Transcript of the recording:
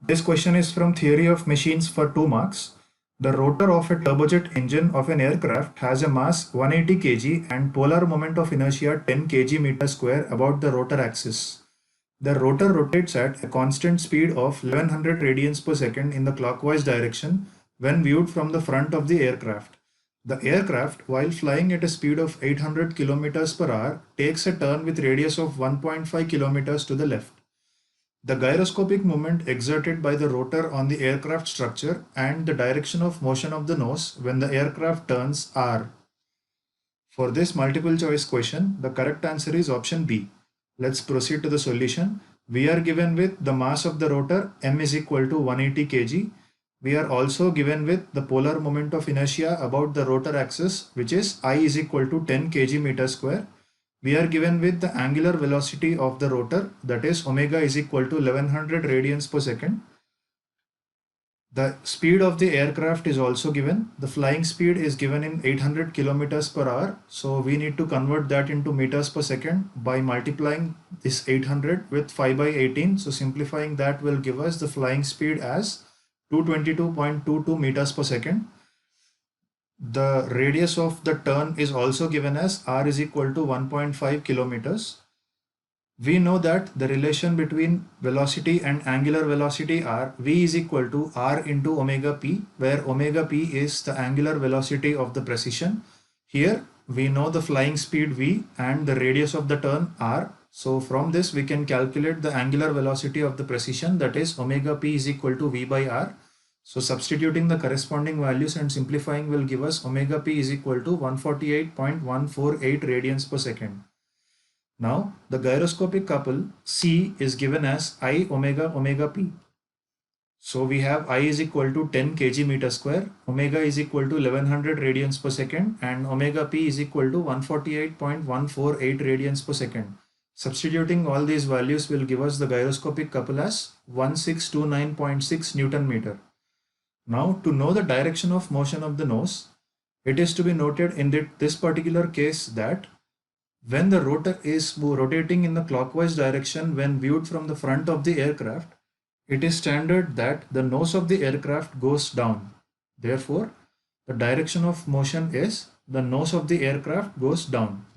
This question is from Theory of Machines for 2 marks. The rotor of a turbojet engine of an aircraft has a mass 180 kg and polar moment of inertia 10 kg meter square about the rotor axis. The rotor rotates at a constant speed of 1100 radians per second in the clockwise direction when viewed from the front of the aircraft. The aircraft, while flying at a speed of 800 kilometers per hour, takes a turn with radius of 1.5 kilometers to the left. The gyroscopic moment exerted by the rotor on the aircraft structure and the direction of motion of the nose when the aircraft turns are. For this multiple choice question, the correct answer is option B. Let's proceed to the solution. We are given with the mass of the rotor m is equal to 180 kg. We are also given with the polar moment of inertia about the rotor axis, which is I is equal to 10 kg meter square. We are given with the angular velocity of the rotor, that is omega is equal to 1100 radians per second. The speed of the aircraft is also given. The flying speed is given in 800 kilometers per hour. So we need to convert that into meters per second by multiplying this 800 with 5 by 18. So simplifying that will give us the flying speed as 222.22 meters per second. The radius of the turn is also given as r is equal to 1.5 kilometers. We know that the relation between velocity and angular velocity are v is equal to r into omega p, where omega p is the angular velocity of the precision. Here we know the flying speed v and the radius of the turn r. So from this we can calculate the angular velocity of the precision, that is omega p is equal to v by r. So substituting the corresponding values and simplifying will give us omega p is equal to 148.148 radians per second. Now the gyroscopic couple C is given as I omega omega p. So we have I is equal to 10 kg meter square, omega is equal to 1100 radians per second, and omega p is equal to 148.148 radians per second. Substituting all these values will give us the gyroscopic couple as 1629.6 Newton meter. Now to know the direction of motion of the nose, it is to be noted in this particular case that when the rotor is rotating in the clockwise direction when viewed from the front of the aircraft, it is standard that the nose of the aircraft goes down. Therefore, the direction of motion is the nose of the aircraft goes down.